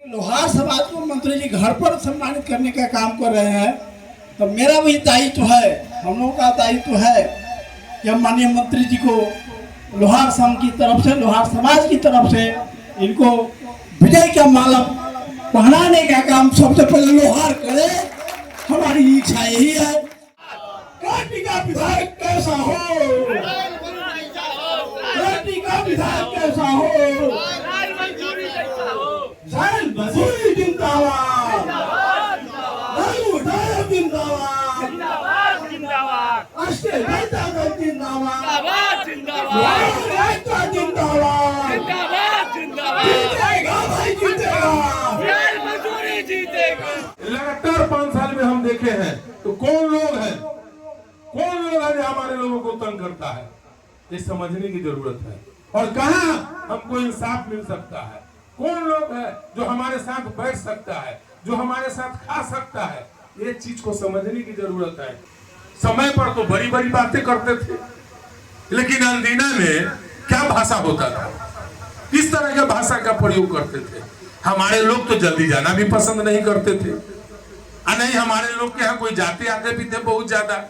लोहार समाज को मंत्री जी घर पर सम्मानित करने का काम कर रहे हैं, तो मेरा भी दायित्व है, हम लोगों का दायित्व है कि हम माननीय मंत्री जी को लोहार संघ की तरफ से, लोहार समाज की तरफ से इनको विजय का माला पहनाने का काम सबसे पहले लोहार करे। हमारी इच्छा यही है। काटी का विधायक कैसा हो, काटी का विधायक कैसा हो, जान मजदूरी जिंदाबाद, लालू डायब जिंदाबाद, राष्ट्रीय जनता दल जिंदाबाद, जिंदाबाद जिंदाबाद, जीतेगा भाई जीतेगा। लगातार 5 साल में हम देखे हैं तो कौन लोग हैं जो हमारे लोगों को तंग करता है, ये समझने की जरूरत है। और कहां हमको इंसाफ मिल सकता है, कौन लोग है जो हमारे साथ बैठ सकता है, जो हमारे साथ खा सकता है, ये चीज को समझने की जरूरत है। समय पर तो बड़ी बड़ी बातें करते थे, लेकिन अंदीना में क्या भाषा होता था, किस तरह के भाषा का प्रयोग करते थे। हमारे लोग तो जल्दी जाना भी पसंद नहीं करते थे, नहीं हमारे लोग के यहाँ कोई जाते आते भी थे, बहुत ज्यादा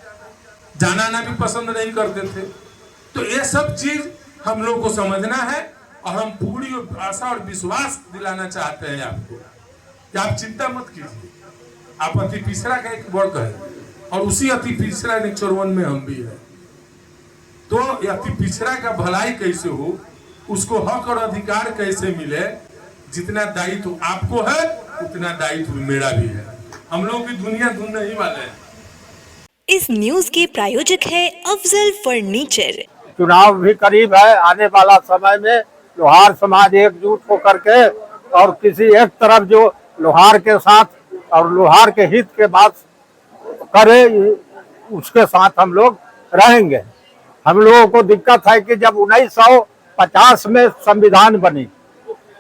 जाना आना भी पसंद नहीं करते थे। तो ये सब चीज हम लोग को समझना है और हम पूरी आशा और विश्वास दिलाना चाहते हैं आपको कि आप चिंता मत कीजिए। आप अति पिछड़ा का एक वर्ग है और उसी अति पिछड़ा नेक्चर 1 में हम भी है। तो अति पिछड़ा का भलाई कैसे हो, उसको हक और अधिकार कैसे मिले, जितना दायित्व आपको है उतना दायित्व मेरा भी है। हम लोग भी दुनिया ढूंढने ही वाले हैं। इस न्यूज के प्रायोजक है अफजल फर्नीचर। चुनाव भी करीब है, आने वाला समय में लोहार समाज एकजुट होकर के और किसी एक तरफ जो लोहार के साथ और लोहार के हित के बात करे, उसके साथ हम लोग रहेंगे। हम लोगों को दिक्कत है कि जब 1950 में संविधान बनी,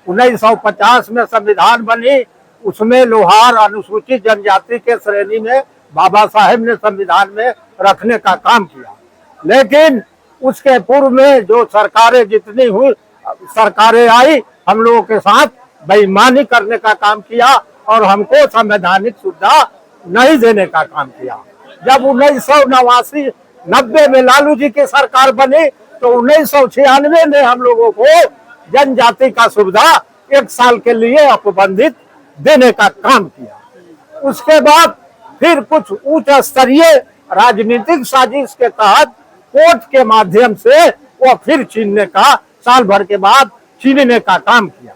1950 में संविधान बनी, उसमें लोहार अनुसूचित जनजाति के श्रेणी में बाबा साहेब ने संविधान में रखने का काम किया। लेकिन उसके पूर्व में जो सरकारें जितनी हुई सरकारें आई, हम लोगों के साथ बेईमानी करने का काम किया और हमको संवैधानिक सुविधा नहीं देने का काम किया। जब 1989-90 में लालू जी की सरकार बनी तो 1996 में हम लोगों को जनजाति का सुविधा 1 साल के लिए उपबंधित देने का काम किया। उसके बाद फिर कुछ उच्च स्तरीय राजनीतिक साजिश के तहत कोर्ट के माध्यम से वो फिर छीनने का, साल भर के बाद छीनने का काम किया।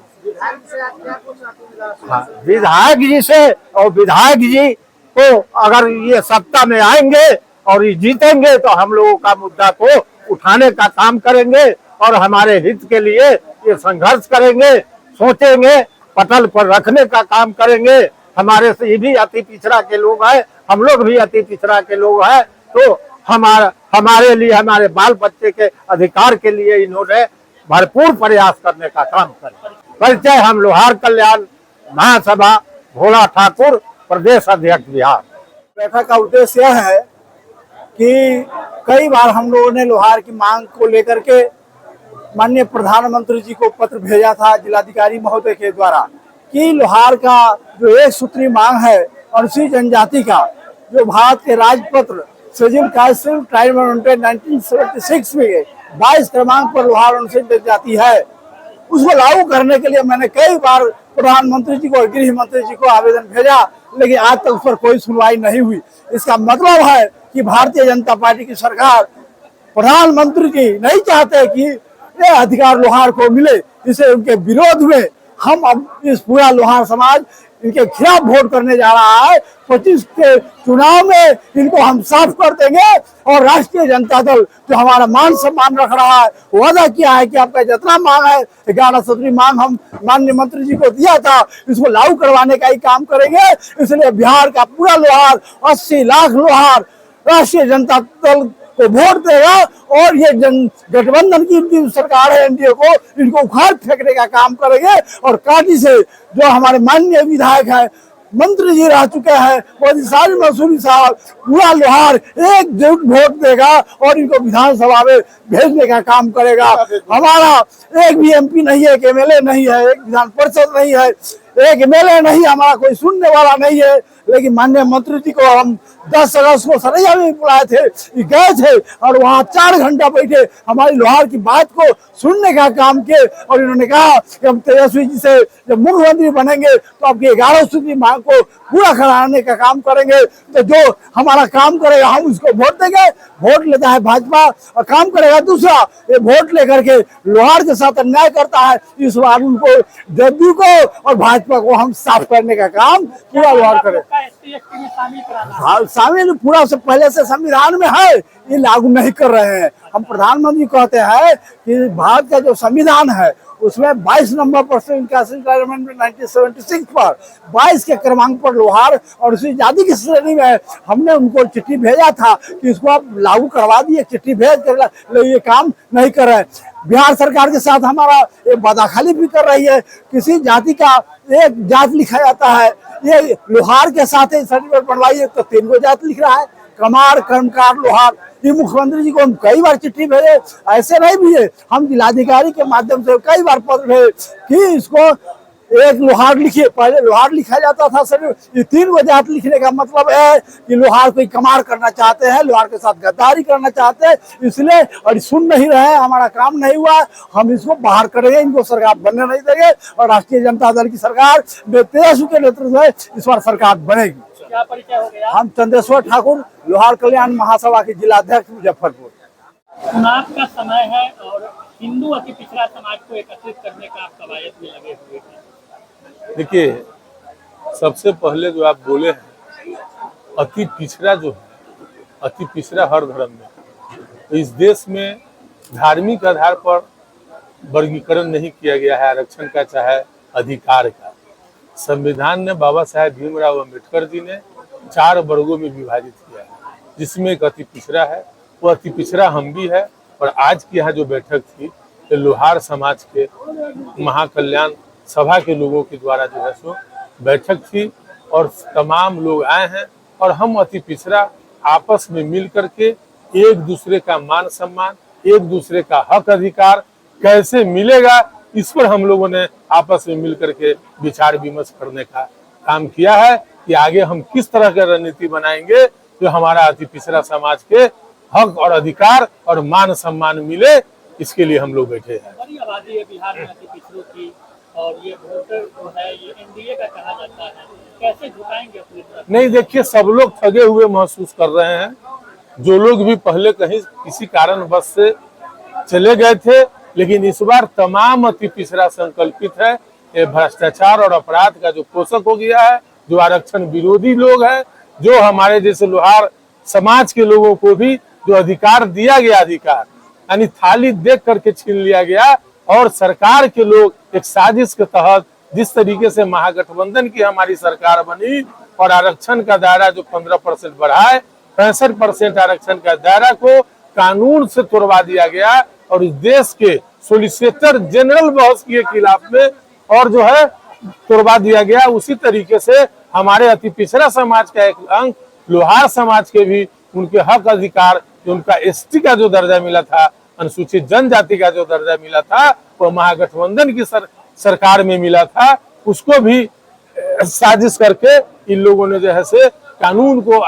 विधायक जी से, और विधायक जी को अगर ये सत्ता में आएंगे और ये जीतेंगे तो हम लोगों का मुद्दा को उठाने का काम करेंगे और हमारे हित के लिए ये संघर्ष करेंगे, सोचेंगे, पटल पर रखने का काम करेंगे। हमारे से भी अति पिछड़ा के लोग हैं, हम लोग भी अति पिछड़ा के लोग हैं, तो हमारे लिए, हमारे बाल बच्चे के अधिकार के लिए इन्होंने भरपूर प्रयास करने का काम करें। परिचय, हम लोहार कल्याण महासभा भोला ठाकुर, प्रदेश अध्यक्ष बिहार। बैठक का उद्देश्य यह है कि कई बार हम लोगों ने लोहार की मांग को लेकर के माननीय प्रधानमंत्री जी को पत्र भेजा था जिलाधिकारी महोदय के द्वारा कि लोहार का जो एक सूत्री मांग है अनुसूचित जनजाति का, जो भारत के राजपत्र शेड्यूल कास्ट ट्राइब्यूनल 1976 में 22 क्रमांक पर लोहार अनुसूचित जनजाति है, उसको लागू करने के लिए मैंने कई बार प्रधानमंत्री जी को और गृह मंत्री जी को आवेदन भेजा, लेकिन आज तक उस पर कोई सुनवाई नहीं हुई। इसका मतलब है कि भारतीय जनता पार्टी की सरकार, प्रधानमंत्री जी नहीं चाहते कि ये अधिकार लोहार को मिले। इसे उनके विरोध में हम अब इस पूरा लोहार समाज इनके खिलाफ वोट करने जा रहा है। 25 के चुनाव में इनको हम साफ कर देंगे और राष्ट्रीय जनता दल जो हमारा मान सम्मान रख रहा है, वादा किया है कि आपका जितना मांग है 11 सूत्री मांग हम माननीय मंत्री जी को दिया था, इसको लागू करवाने का ही काम करेंगे। इसलिए बिहार का पूरा लोहार, 80 लाख लोहार राष्ट्रीय जनता दल को वोट देगा और ये गठबंधन की इनकी सरकार है, एनडीए को, इनको उखाड़ फेंकने का काम करेंगे। और काटी से जो हमारे माननीय विधायक है मंत्री जी रह चुके हैं, और इंसानी मंसूरी साहब पूरा लोहार एकजुट वोट देगा और इनको विधानसभा में भेजने का काम करेगा। हमारा एक भी एमपी नहीं है, एक एमएलए नहीं है, एक विधान परिषद नहीं है, एक एमएलए नहीं, हमारा कोई सुनने वाला नहीं है। लेकिन माननीय मंत्री जी को हम 10 अगस्त को सरैया में बुलाए थे, गए थे और वहाँ 4 घंटा बैठे हमारी लोहार की बात को सुनने का काम किए। और इन्होंने कहा कि हम तेजस्वी जी से जब मुख्यमंत्री बनेंगे तो आपकी 11 सूत्री मांग को पूरा कराने का काम करेंगे। तो जो हमारा काम करेगा हम उसको वोट देंगे। वोट लेता है भाजपा और काम करेगा दूसरा। ये वोट लेकर के लोहार के साथ अन्याय करता है। इस बार उनको, जदयू को और भाजपा को हम साफ करने का काम पूरा लोहार करें। हाँ, शामिल पूरा से पहले से संविधान में है, ये लागू नहीं कर रहे हैं। हम प्रधानमंत्री कहते हैं कि भारत का जो संविधान है उसमें 22 नंबर पर से इनका 1976 पर 22 के क्रमांक पर लोहार और उसी जाति की श्रेणी में हमने उनको चिट्ठी भेजा था कि इसको आप लागू करवा दिए। चिट्ठी भेज कर ये काम नहीं कर रहे। बिहार सरकार के साथ हमारा ये वादाखिलाफी भी कर रही है। किसी जाति का एक जात लिखा जाता है, ये लोहार के साथ सर्टिफिकेट बनवाइए तो 3 को जात लिख रहा है, कमार, कर्मकार, लोहार। ये मुख्यमंत्री जी को हम कई बार चिट्ठी भेजे, ऐसे नहीं भेजे, हम जिलाधिकारी के माध्यम से कई बार पत्र भेजे कि इसको एक लोहार लिखिए। पहले लोहार लिखा जाता था सर, ये 3 को जात लिखने का मतलब है कि लोहार कोई कमार करना चाहते हैं, लोहार के साथ गद्दारी करना चाहते हैं, इसलिए। और सुन नहीं रहे, हमारा काम नहीं हुआ, हम इसको बाहर करेंगे, इनको सरकार बनने नहीं देंगे। और राष्ट्रीय जनता दल की सरकार तेजस्वी के नेतृत्व में इस बार सरकार बनेगी। क्या परिचय हो गया? हम चंद्रेश्वर ठाकुर, लोहार कल्याण महासभा के जिलाध्यक्ष, मुजफ्फरपुर। चुनाव का समय है और हिंदू अति पिछड़ा समाज को एकत्रित करने का आप कवायद में लगे हुए हैं। देखिए, सबसे पहले जो आप बोले हैं, अति पिछड़ा जो है, अति पिछड़ा हर धर्म में, तो इस देश में धार्मिक आधार पर वर्गीकरण नहीं किया गया है आरक्षण का चाहे अधिकार का। संविधान ने बाबा साहेब भीमराव अम्बेडकर जी ने 4 वर्गों में विभाजित किया है, जिसमें एक अति पिछड़ा है। वो अति पिछड़ा हम भी है। और आज की यहाँ जो बैठक थी, तो लोहार समाज के महाकल्याण सभा के लोगों के द्वारा जो है सो बैठक थी और तमाम लोग आए हैं। और हम अति पिछड़ा आपस में मिल करके एक दूसरे का मान सम्मान, एक दूसरे का हक अधिकार कैसे मिलेगा, इस पर हम लोगों ने आपस में मिल करके विचार विमर्श करने का काम किया है कि आगे हम किस तरह की रणनीति बनाएंगे जो हमारा अति पिछड़ा समाज के हक और अधिकार और मान सम्मान मिले। इसके लिए हम लोग बैठे हैं। बड़ी आबादी है बिहार में अति पिछड़ों की, और ये वोटर जो है ये एनडीए का कहा जाता है, कैसे झुकाएंगे अपनी तरफ? नहीं, देखिए, सब लोग ठगे हुए महसूस कर रहे हैं। जो लोग भी पहले कहीं किसी कारणवश से चले गए थे, लेकिन इस बार तमाम अति पिछड़ा संकल्पित है। ये भ्रष्टाचार और अपराध का जो पोषक हो गया है, जो आरक्षण विरोधी लोग हैं, जो हमारे जैसे लोहार समाज के लोगों को भी जो अधिकार दिया गया, अधिकार यानी थाली देख करके छीन लिया गया। और सरकार के लोग एक साजिश के तहत जिस तरीके से महागठबंधन की हमारी सरकार बनी और आरक्षण का दायरा जो 15% बढ़ाए, 65% आरक्षण का दायरा को कानून से तोड़वा दिया गया। और इस देश के सोलिसिटर जनरल बॉस के खिलाफ में और जो है तोड़वा दिया गया। उसी तरीके से हमारे अति पिछड़ा समाज का एक अंग लोहार समाज के भी उनके हक अधिकार, जो उनका एसटी का जो दर्जा मिला था, अनुसूचित जनजाति का जो दर्जा मिला था, वो महागठबंधन की सरकार में मिला था, उसको भी साजिश करके इन लोगों ने जो है से कानून को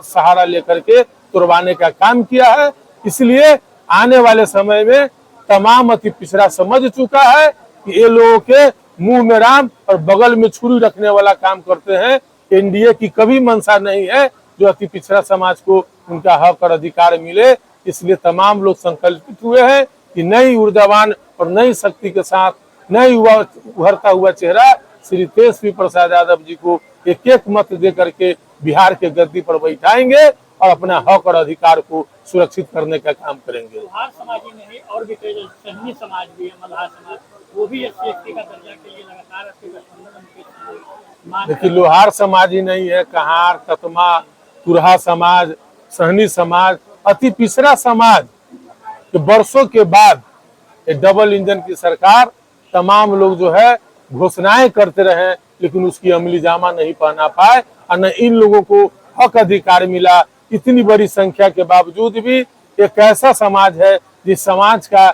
सहारा लेकर के तोड़वाने का काम किया है। इसलिए आने वाले समय में तमाम अति पिछड़ा समझ चुका है कि ये लोगों के मुंह में राम और बगल में छुरी रखने वाला काम करते हैं। एनडीए की कभी मंशा नहीं है जो अति पिछड़ा समाज को उनका हक और अधिकार मिले। इसलिए तमाम लोग संकल्पित हुए हैं कि नई ऊर्जावान और नई शक्ति के साथ नई उभरता हुआ चेहरा श्री तेजस्वी प्रसाद यादव जी को एक मत दे करके बिहार के गद्दी पर बैठाएंगे और अपना हक और अधिकार को सुरक्षित करने का काम करेंगे। लोहार समाज ही नहीं, और भी कई सहनी समाज भी है, मल्हार समाज, वो भी SC/ST का दर्जा के लिए लगातार आपके गठबंधन के देखिए, लोहार समाज ही नहीं है, कहार, ततमा, तुरहा समाज, सहनी समाज, अति पिछड़ा समाज के वर्षों के बाद डबल इंजन की सरकार, तमाम लोग जो है घोषणाएं करते रहे लेकिन उसकी अमली जामा नहीं पहना पाए और न इन लोगों को हक अधिकार मिला। इतनी बड़ी संख्या के बावजूद भी एक ऐसा समाज है जिस समाज का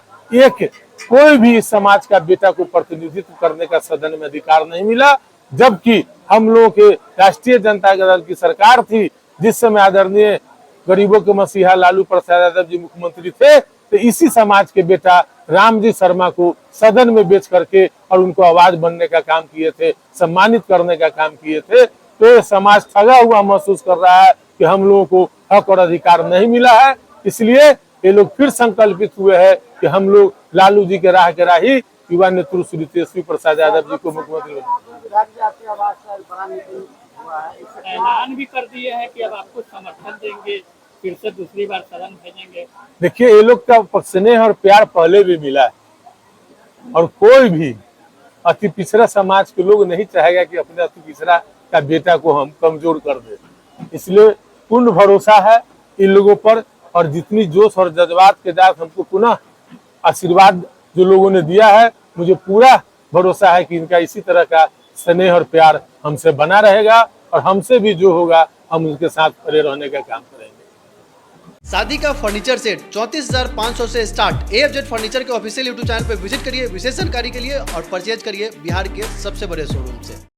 कोई भी इस समाज का बेटा को प्रतिनिधित्व करने का सदन में अधिकार नहीं मिला, जबकि हम लोगों के राष्ट्रीय जनता दल की सरकार थी जिस समय आदरणीय गरीबों के मसीहा लालू प्रसाद यादव जी मुख्यमंत्री थे, तो इसी समाज के बेटा रामजी शर्मा को सदन में बेच करके और उनको आवाज बनने का काम किए थे, सम्मानित करने का काम किए थे। तो ये समाज ठगा हुआ महसूस कर रहा है कि हम लोगों को हक और अधिकार नहीं मिला है, इसलिए ये लोग फिर संकल्पित हुए हैं कि हम लोग लालू जी के राह ही युवा नेतृत्व श्री तेजस्वी प्रसाद यादव जी को मुख्यमंत्री ऐलान भी कर दिए हैं कि अब आपको समर्थन देंगे, फिर से दूसरी बार सदन भेजेंगे। देखिए, ये लोग का स्नेह और प्यार पहले भी मिला है और कोई भी अति पिछड़ा समाज के लोग नहीं चाहेगा कि अपने अति पिछड़ा का बेटा को हम कमजोर कर दे। इसलिए पूर्ण भरोसा है इन लोगों पर और जितनी जोश और जज्बात के साथ हमको पुनः आशीर्वाद जो लोगों ने दिया है, मुझे पूरा भरोसा है कि इनका इसी तरह का स्नेह और प्यार हमसे बना रहेगा और हमसे भी जो होगा हम उनके साथ खड़े रहने का काम करेंगे। शादी का फर्नीचर सेट 34,500 से स्टार्ट। AFZ फर्नीचर के ऑफिशियल YouTube चैनल पर विजिट करिए विशेष जानकारी के लिए और परचेज करिए बिहार के सबसे बड़े शोरूम से।